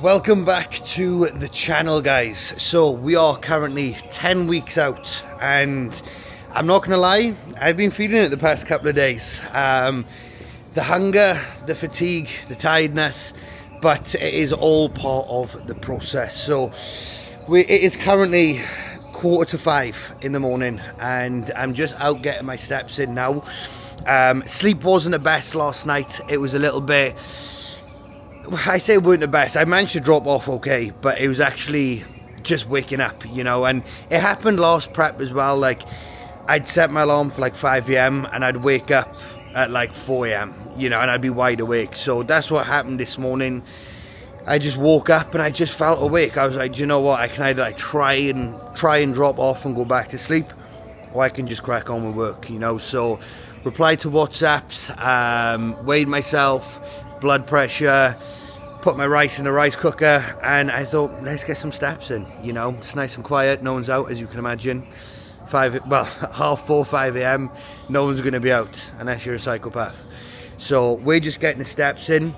Welcome back to the channel, guys. So we are currently 10 weeks out and I'm not gonna lie, I've been feeling it the past couple of days. The hunger, the fatigue, the tiredness, but it is all part of the process. So it is currently 4:45 in the morning and I'm just out getting my steps in now. Sleep wasn't the best last night. It was a little bit, I say it weren't the best. I managed to drop off okay, but it was actually just waking up, you know, and it happened last prep as well. Like, I'd set my alarm for like 5 a.m. and I'd wake up at like 4 a.m., you know, and I'd be wide awake. So that's what happened this morning. I just woke up and I just felt awake. I was like, do you know what? I can either like try and drop off and go back to sleep, or I can just crack on with work, you know. So replied to WhatsApps, weighed myself, blood pressure, put my rice in the rice cooker, and I thought, let's get some steps in, you know. It's nice and quiet, no one's out, as you can imagine. 5 a.m, no one's going to be out unless you're a psychopath. So we're just getting the steps in,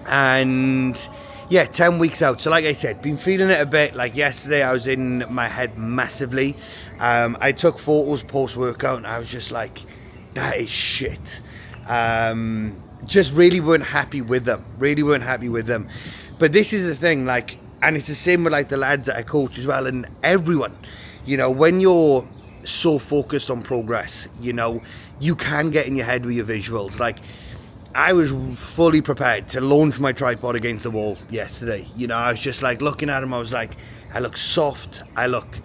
and yeah, 10 weeks out. So like I said, been feeling it a bit. Like yesterday I was in my head massively. I took photos post-workout and I was just like, that is shit. Just really weren't happy with them. But this is the thing, like, and it's the same with like the lads that I coach as well, and everyone, you know, when you're so focused on progress, you know, you can get in your head with your visuals. Like, I was fully prepared to launch my tripod against the wall yesterday. You know, I was just like looking at him, I was like, I look soft, I look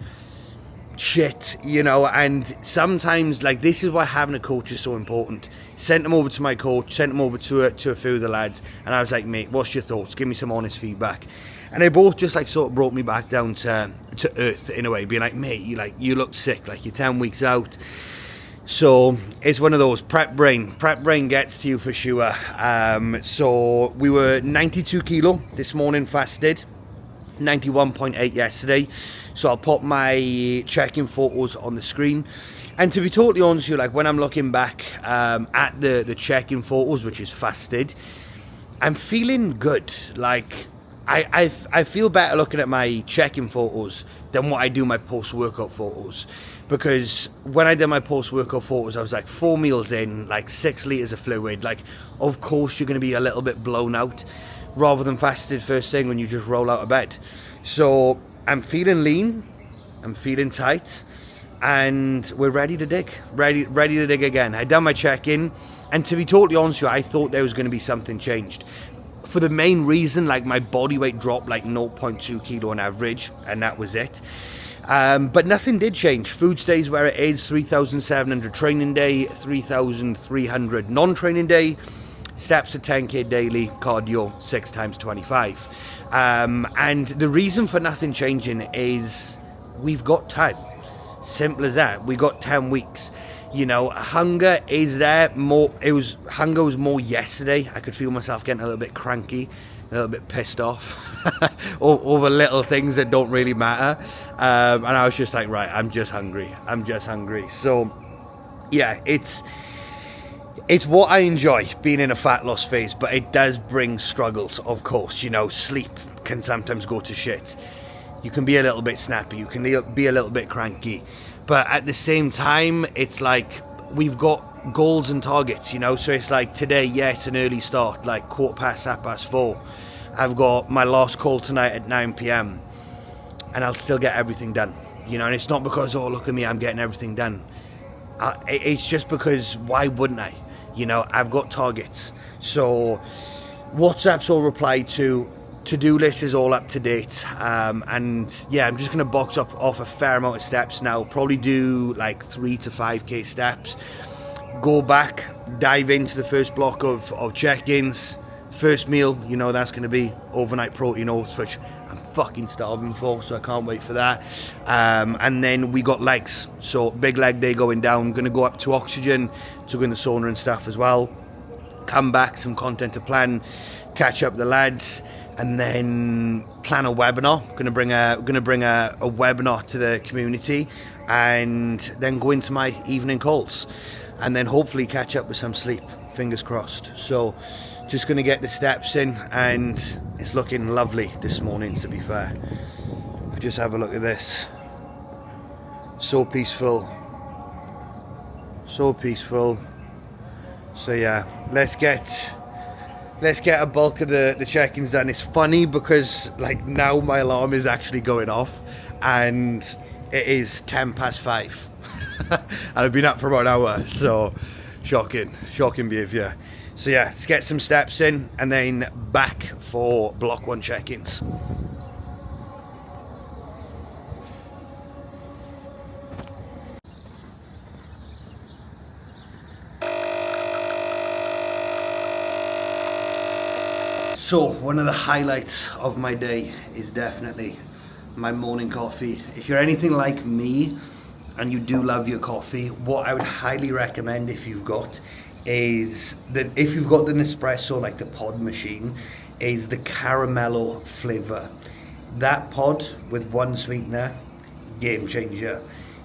shit, you know. And sometimes, like, this is why having a coach is so important. Sent them over to my coach, sent them over to a few of the lads, and I was like, mate, what's your thoughts? Give me some honest feedback. And they both just like sort of brought me back down to earth in a way, being like, mate, you look sick, like you're 10 weeks out. So it's one of those, prep brain gets to you for sure. So we were 92 kilo this morning fasted, 91.8 yesterday. So I'll pop my check-in photos on the screen. And to be totally honest with you, like when I'm looking back at the check-in photos, which is fasted, I'm feeling good. Like I feel better looking at my check-in photos than what I do my post-workout photos. Because when I did my post-workout photos, I was like 4 meals in, like 6 liters of fluid. Like, of course you're going to be a little bit blown out, rather than fasted first thing when you just roll out of bed. So I'm feeling lean, I'm feeling tight, and we're ready to dig, ready to dig again. I done my check-in, and to be totally honest with you, I thought there was going to be something changed. For the main reason, like my body weight dropped like 0.2 kilo on average, and that was it. But nothing did change. Food stays where it is, 3,700 training day, 3,300 non-training day, steps to 10k daily, cardio 6 times 25. And the reason for nothing changing is we've got time. Simple as that. We got 10 weeks. You know, hunger is there more. Hunger was more yesterday. I could feel myself getting a little bit cranky, a little bit pissed off over little things that don't really matter. And I was just like, right, I'm just hungry. So yeah, it's what I enjoy, being in a fat loss phase, but it does bring struggles, of course. You know, sleep can sometimes go to shit. You can be a little bit snappy, you can be a little bit cranky, but at the same time, it's like we've got goals and targets, you know. So it's like today, yeah, it's an early start, like 4:15. I've got my last call tonight at 9 p.m. and I'll still get everything done, you know. And it's not because, oh, look at me, I'm getting everything done. It's just because, why wouldn't I? You know, I've got targets. So WhatsApp's all replied to-do list is all up to date, and yeah, I'm just gonna box up off a fair amount of steps now. Probably do like 3 to 5k steps, go back, dive into the first block of check-ins. First meal, you know, that's gonna be overnight protein oats, which I'm fucking starving for, so I can't wait for that. And then we got legs, so big leg day going down. Gonna go up to oxygen to go in the sauna and stuff as well. Come back, some content to plan, catch up the lads, and then plan a webinar. Gonna bring a webinar to the community, and then go into my evening calls, and then hopefully catch up with some sleep. Fingers crossed. So just gonna get the steps in, and It's looking lovely this morning, to be fair. If you just have a look at this. So peaceful. So peaceful. So yeah, let's get a bulk of the check-ins done. It's funny because like now my alarm is actually going off and it is 5:10. And I've been up for about an hour, so shocking behaviour. So yeah, let's get some steps in and then back for block 1 check-ins. So one of the highlights of my day is definitely my morning coffee. If you're anything like me and you do love your coffee, what I would highly recommend if you've got is that if you've got the Nespresso, like the pod machine, is the caramello flavor. That pod with 1 sweetener, game changer.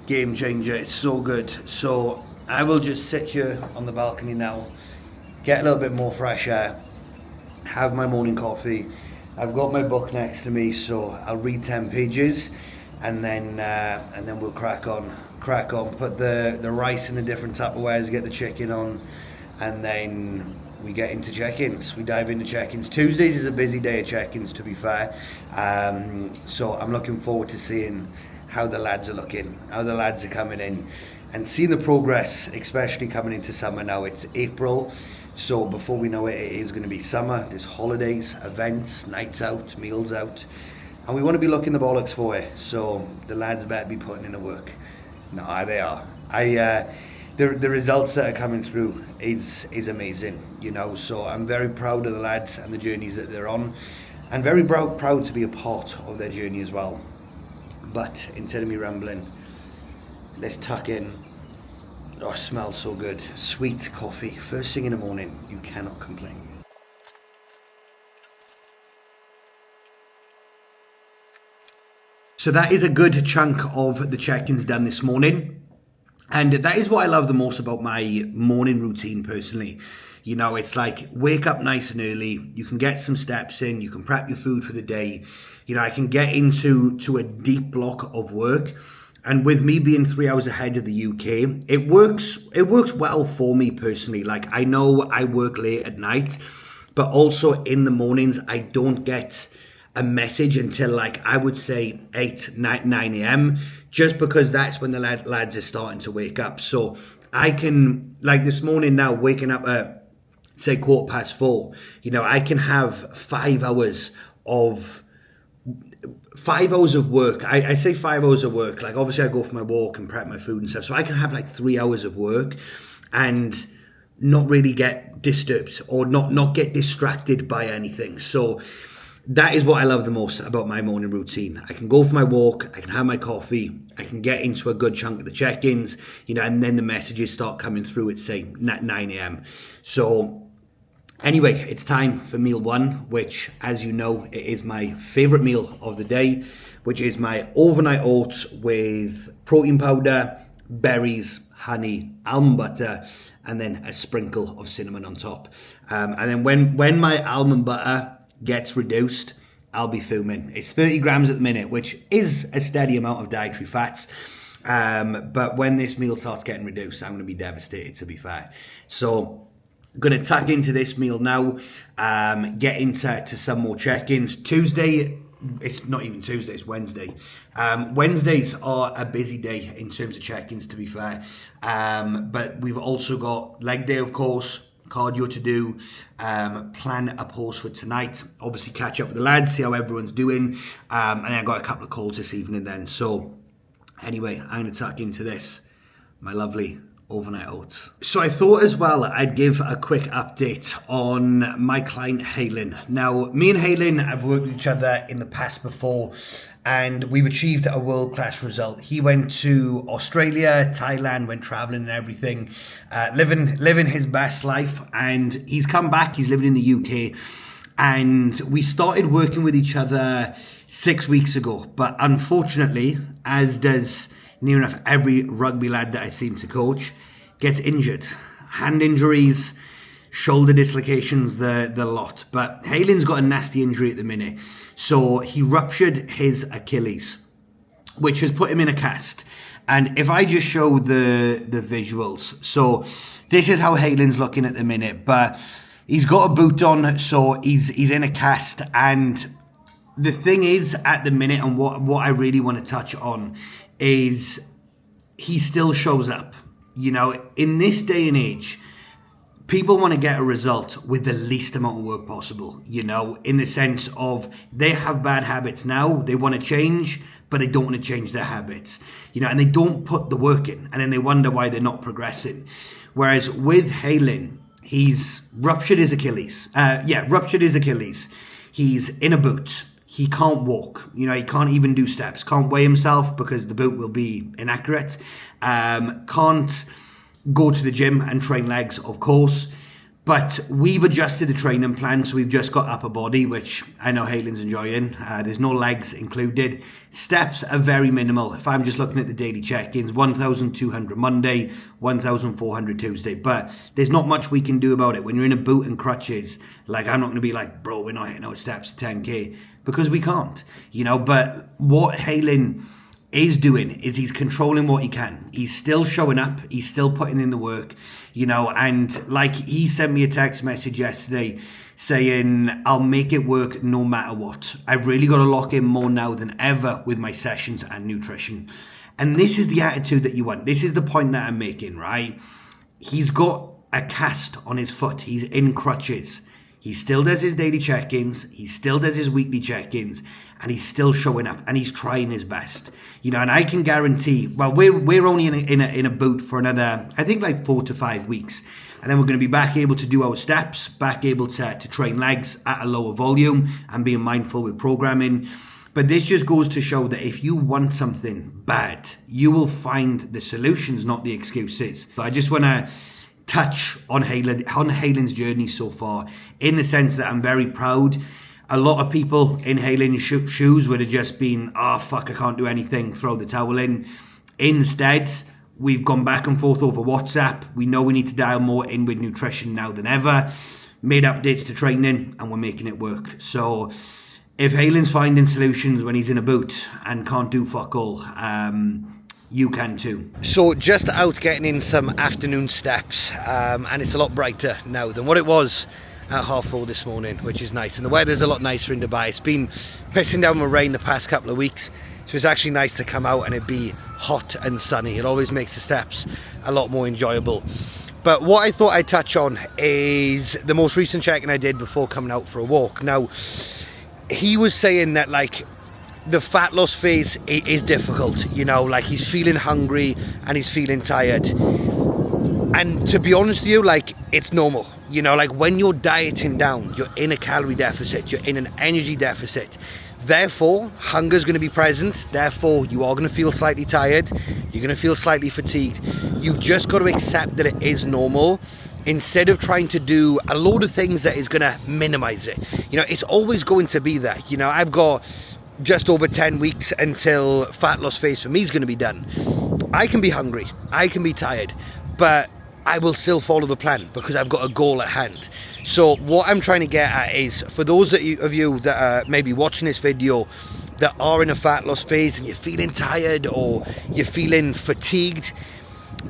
It's so good. So I will just sit here on the balcony now, get a little bit more fresh air, have my morning coffee. I've got my book next to me, so I'll read 10 pages and then we'll crack on. Put the rice in the different Tupperwares, get the chicken on, and then we get into check-ins. We dive into check-ins. Tuesdays is a busy day of check-ins, to be fair. So I'm looking forward to seeing how the lads are looking, how the lads are coming in, and seeing the progress, especially coming into summer now. It's April. So before we know it, it is going to be summer. There's holidays, events, nights out, meals out, and we want to be looking the bollocks for it. So the lads better be putting in the work. No, they are. The results that are coming through is amazing, you know. So I'm very proud of the lads and the journeys that they're on, and very proud to be a part of their journey as well. But instead of me rambling, let's tuck in. Oh, it smells so good. Sweet coffee. First thing in the morning. You cannot complain. So that is a good chunk of the check-ins done this morning. And that is what I love the most about my morning routine personally. You know, it's like wake up nice and early. You can get some steps in. You can prep your food for the day. You know, I can get into a deep block of work. And with me being 3 hours ahead of the UK, it works well for me personally. Like, I know I work late at night, but also in the mornings, I don't get a message until, like, I would say 9 a.m. just because that's when the lads are starting to wake up. So I can, like this morning now, waking up at, say, 4:15, you know, I can have 5 hours of work. I say 5 hours of work. Like, obviously I go for my walk and prep my food and stuff. So I can have like 3 hours of work and not really get disturbed or not get distracted by anything. So that is what I love the most about my morning routine. I can go for my walk, I can have my coffee, I can get into a good chunk of the check-ins, you know, and then the messages start coming through at, say, 9 a.m. So anyway, it's time for meal 1, which, as you know, it is my favorite meal of the day, which is my overnight oats with protein powder, berries, honey, almond butter, and then a sprinkle of cinnamon on top. And then when my almond butter gets reduced, I'll be fuming. It's 30 grams at the minute, which is a steady amount of dietary fats. But when this meal starts getting reduced, I'm going to be devastated, to be fair. So I'm going to tuck into this meal now, get into some more check-ins. Tuesday, it's not even Tuesday, it's Wednesday. Wednesdays are a busy day in terms of check-ins, to be fair. But we've also got leg day, of course, cardio to do, plan a pause for tonight, obviously catch up with the lads, see how everyone's doing, and then I got a couple of calls this evening then. So anyway, I'm going to tuck into this, my lovely overnight oats. So I thought as well I'd give a quick update on my client Halen. Now, me and Halen have worked with each other in the past before, and we've achieved a world-class result. He went to Australia, Thailand, went traveling and everything, living his best life, and he's come back, he's living in the UK, and we started working with each other 6 weeks ago, but unfortunately, as does near enough every rugby lad that I seem to coach, gets injured. Hand injuries, shoulder dislocations, the lot. But Haylen's got a nasty injury at the minute. So he ruptured his Achilles, which has put him in a cast. And if I just show the visuals, so this is how Haylen's looking at the minute, but he's got a boot on, so he's in a cast. And the thing is, at the minute, and what I really want to touch on is he still shows up. You know, in this day and age, people want to get a result with the least amount of work possible, you know, in the sense of they have bad habits now, they want to change, but they don't want to change their habits, you know, and they don't put the work in, and then they wonder why they're not progressing. Whereas with Halen, he's ruptured his Achilles. Ruptured his Achilles. He's in a boot. He can't walk. You know, he can't even do steps. Can't weigh himself because the boot will be inaccurate. Can't go to the gym and train legs, of course. But we've adjusted the training plan, so we've just got upper body, which I know Haylen's enjoying. There's no legs included. Steps are very minimal. If I'm just looking at the daily check-ins, 1,200 Monday, 1,400 Tuesday. But there's not much we can do about it. When you're in a boot and crutches, like, I'm not going to be like, bro, we're not hitting our steps to 10K, because we can't, you know. But what Halen is doing is he's controlling what he can. He's still showing up. He's still putting in the work, you know. And like, he sent me a text message yesterday saying, I'll make it work no matter what. I've really got to lock in more now than ever with my sessions and nutrition. And this is the attitude that you want. This is the point that I'm making, right? He's got a cast on his foot. He's in crutches. He still does his daily check-ins. He still does his weekly check-ins. And he's still showing up, and he's trying his best, you know. And I can guarantee, well, we're only in a boot for another, I think, like 4 to 5 weeks, and then we're going to be back able to do our steps, back able to train legs at a lower volume, and being mindful with programming. But this just goes to show that if you want something bad, you will find the solutions, not the excuses. So I just want to touch on Halen's journey so far, in the sense that I'm very proud. A lot of people in Halen's shoes would have just been, oh, fuck, I can't do anything, throw the towel in. Instead, we've gone back and forth over WhatsApp. We know we need to dial more in with nutrition now than ever. Made updates to training, and we're making it work. So if Halen's finding solutions when he's in a boot and can't do fuck all, you can too. So just out getting in some afternoon steps, and it's a lot brighter now than what it was at 4:30 this morning, which is nice. And the weather's a lot nicer in Dubai. It's been pissing down with rain the past couple of weeks, so it's actually nice to come out and it be hot and sunny. It always makes the steps a lot more enjoyable. But what I thought I'd touch on is the most recent check-in I did before coming out for a walk. Now, he was saying that, like, the fat loss phase is difficult, you know, like, he's feeling hungry and he's feeling tired. And to be honest with you, like, it's normal. You know, like, when you're dieting down, you're in a calorie deficit, you're in an energy deficit. Therefore, hunger is going to be present. Therefore, you are going to feel slightly tired. You're going to feel slightly fatigued. You've just got to accept that it is normal, instead of trying to do a load of things that is going to minimize it. You know, it's always going to be there. You know, I've got just over 10 weeks until fat loss phase for me is going to be done. I can be hungry. I can be tired. But I will still follow the plan because I've got a goal at hand. So what I'm trying to get at is, for those of you that are maybe watching this video that are in a fat loss phase and you're feeling tired or you're feeling fatigued,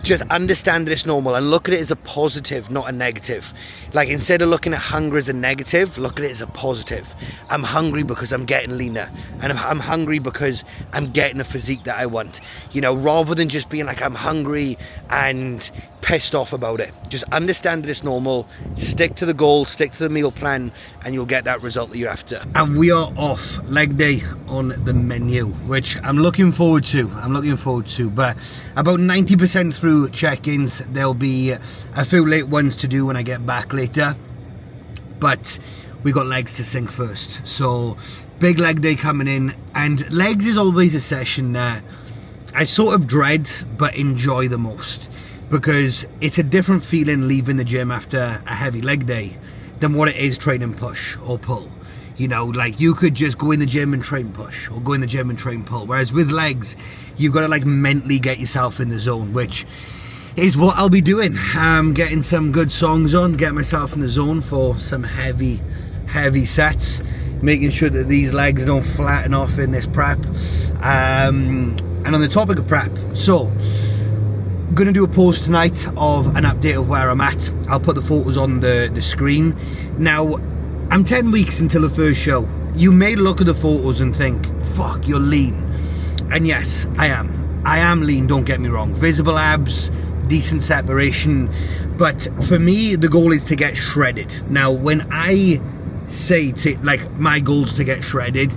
just understand that it's normal and look at it as a positive, not a negative. Like, instead of looking at hunger as a negative, look at it as a positive. I'm hungry because I'm getting leaner, and I'm hungry because I'm getting a physique that I want, you know, rather than just being like, I'm hungry and pissed off about it. Just understand that it's normal, stick to the goal, stick to the meal plan, and you'll get that result that you're after. And we are off, leg day on the menu, which I'm looking forward to. But about 90% through check-ins. There'll be a few late ones to do when I get back later, but we got legs to sink first. So big leg day coming in, and legs is always a session that I sort of dread but enjoy the most, because it's a different feeling leaving the gym after a heavy leg day than what it is training push or pull. You know, like, you could just go in the gym and train push, or go in the gym and train pull, whereas with legs, you've got to, like, mentally get yourself in the zone, which is what I'll be doing. Getting some good songs on, get myself in the zone for some heavy sets, making sure that these legs don't flatten off in this prep. And on the topic of prep, so I'm gonna do a post tonight of an update of where I'm at. I'll put the photos on the screen. Now, I'm 10 weeks until the first show. You may look at the photos and think, fuck, you're lean. And yes, I am lean, don't get me wrong. Visible abs, decent separation. But for me, the goal is to get shredded. Now, when I say my goal's to get shredded,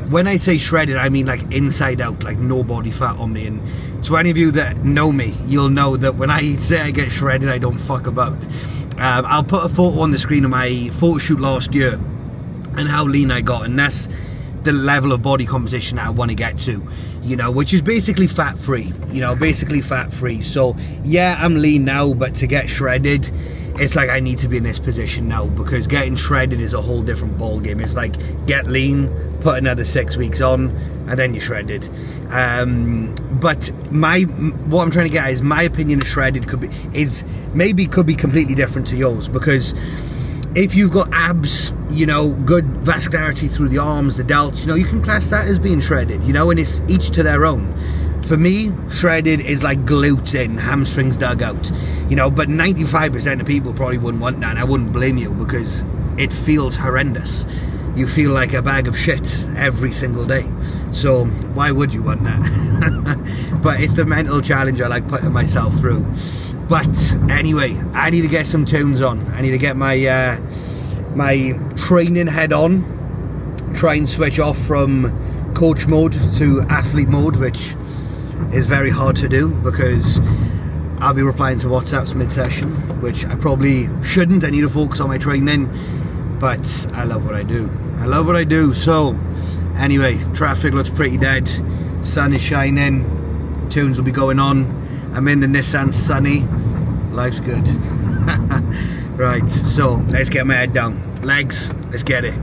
when I say shredded, I mean like inside out, like no body fat on me. And to any of you that know me, you'll know that when I say I get shredded, I don't fuck about. I'll put a photo on the screen of my photo shoot last year and how lean I got, and that's the level of body composition that I want to get to, you know, which is basically fat free, so yeah, I'm lean now, but to get shredded, it's like I need to be in this position now, because getting shredded is a whole different ball game. It's like get lean, put another 6 weeks on, and then you're shredded. But what I'm trying to get at is my opinion of shredded could be completely different to yours, because if you've got abs, you know, good vascularity through the arms, the delts, you know, you can class that as being shredded, you know, and it's each to their own. For me, shredded is like glutes in, hamstrings dug out, you know, but 95% of people probably wouldn't want that, and I wouldn't blame you, because it feels horrendous. You feel like a bag of shit every single day, so why would you want that? But it's the mental challenge I like putting myself through. But anyway, I need to get some tunes on. I need to get my my training head on, try and switch off from coach mode to athlete mode, which is very hard to do because I'll be replying to WhatsApps mid-session, which I probably shouldn't. I need to focus on my training, but I love what I do. So anyway, traffic looks pretty dead, sun is shining, tunes will be going on. I'm in the Nissan Sunny, life's good. Right, so let's get my head down. Legs, let's get it.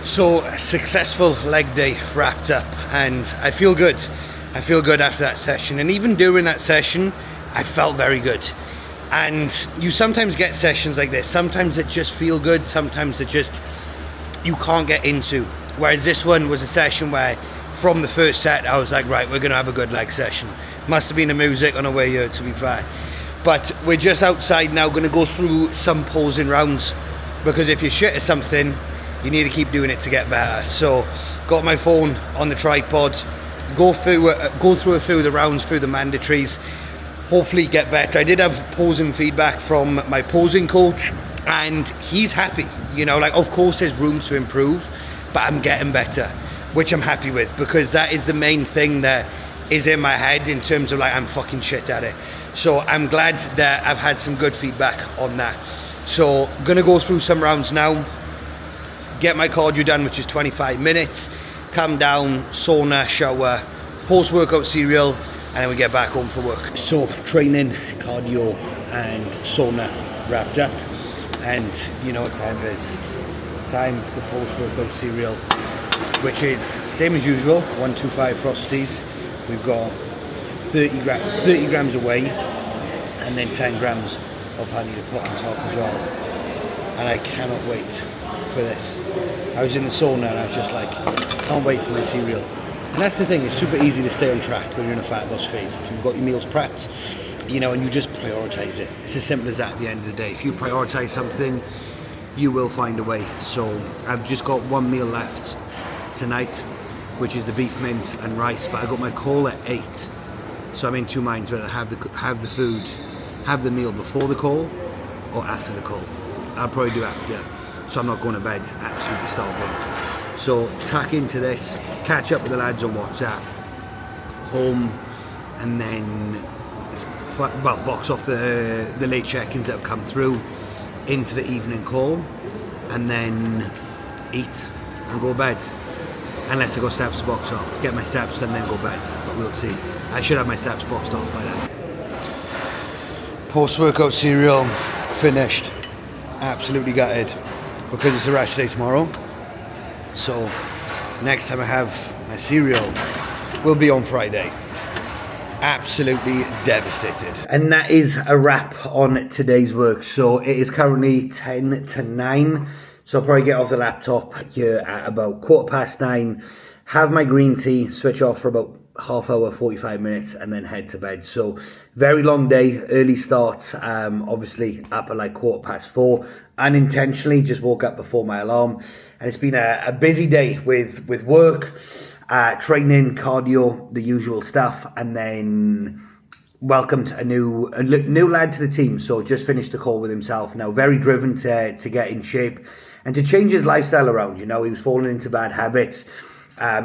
So a successful leg day wrapped up, and I feel good. I feel good after that session, and even during that session I felt very good. And you sometimes get sessions like this, sometimes it just feel good, sometimes it just you can't get into, whereas this one was a session where from the first set I was like, right, we're gonna have a good leg session. Must have been the music on the way here, to be fair. But we're just outside now, gonna go through some posing rounds, because if you're shit at something, you need to keep doing it to get better. So got my phone on the tripod, go through a few of the rounds, through the mandatories, hopefully get better. I did have posing feedback from my posing coach, and he's happy, you know, like of course there's room to improve, but I'm getting better, which I'm happy with, because that is the main thing that is in my head in terms of like I'm fucking shit at it. So I'm glad that I've had some good feedback on that. So gonna go through some rounds now, get my cardio done, which is 25 minutes, come down, sauna, shower, post-workout cereal, and then we get back home for work. So training, cardio and sauna wrapped up, and you know what time it is. Time for post-workout cereal, which is same as usual, 125 Frosties. We've got 30 grams of whey, and then 10 grams of honey to put on top as well. And I cannot wait for this. I was in the sauna and I was just like, can't wait for my cereal. And that's the thing, it's super easy to stay on track when you're in a fat loss phase. If you've got your meals prepped, you know, and you just prioritize it. It's as simple as that at the end of the day. If you prioritize something, you will find a way. So I've just got one meal left tonight, which is the beef mince and rice, but I got my call at 8. So I'm in two minds whether to have the meal before the call or after the call. I'll probably do after, so I'm not going to bed absolutely starving. So tack into this, catch up with the lads on WhatsApp, home, and then box off the late check-ins that have come through into the evening call, and then eat and go to bed. Unless I got steps to box off, get my steps and then go bed, but we'll see. I should have my steps boxed off by then. Post-workout cereal finished. Absolutely gutted because it's a rest day tomorrow. So next time I have my cereal will be on Friday. Absolutely devastated. And that is a wrap on today's work. So it is currently 10 to 9. So I'll probably get off the laptop here at about 9:15, have my green tea, switch off for about half hour, 45 minutes, and then head to bed. So very long day, early start, obviously up at like 4:15, unintentionally just woke up before my alarm. And it's been a busy day with work, training, cardio, the usual stuff, and then welcomed a new lad to the team. So just finished the call with himself. Now very driven to get in shape and to change his lifestyle around. You know, he was falling into bad habits.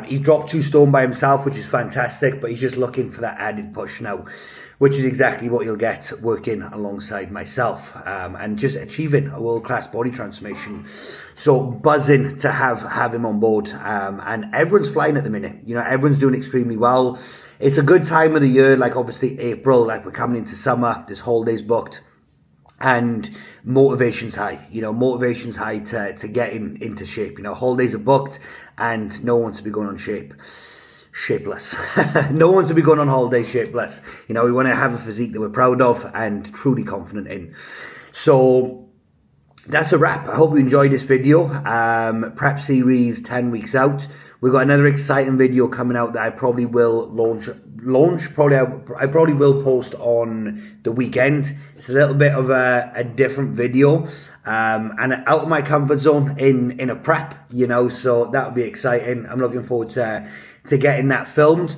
He dropped 2 stone by himself, which is fantastic, but he's just looking for that added push now, which is exactly what you'll get working alongside myself, and just achieving a world-class body transformation. So buzzing to have him on board, and everyone's flying at the minute. You know, everyone's doing extremely well. It's a good time of the year, like obviously April, like we're coming into summer, there's holidays booked. And motivation's high, you know, motivation's high to get into shape. You know, holidays are booked and no one wants to be going on shapeless. No one wants to be going on holiday shapeless. You know, we want to have a physique that we're proud of and truly confident in. So that's a wrap. I hope you enjoyed this video. Prep series 10 weeks out. We've got another exciting video coming out that I probably will launch. I probably will post on the weekend. It's a little bit of a different video, and out of my comfort zone in a prep, you know. So that will be exciting. I'm looking forward to getting that filmed,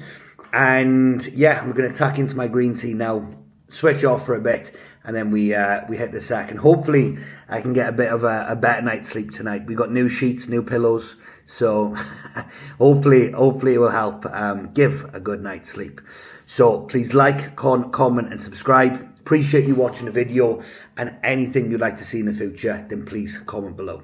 and yeah, I'm going to tuck into my green tea now, switch off for a bit, and then we hit the sack, and hopefully I can get a bit of a better night's sleep tonight. We got new sheets, new pillows, so hopefully it will help give a good night's sleep. So please like, comment and subscribe. Appreciate you watching the video, and anything you'd like to see in the future, then please comment below.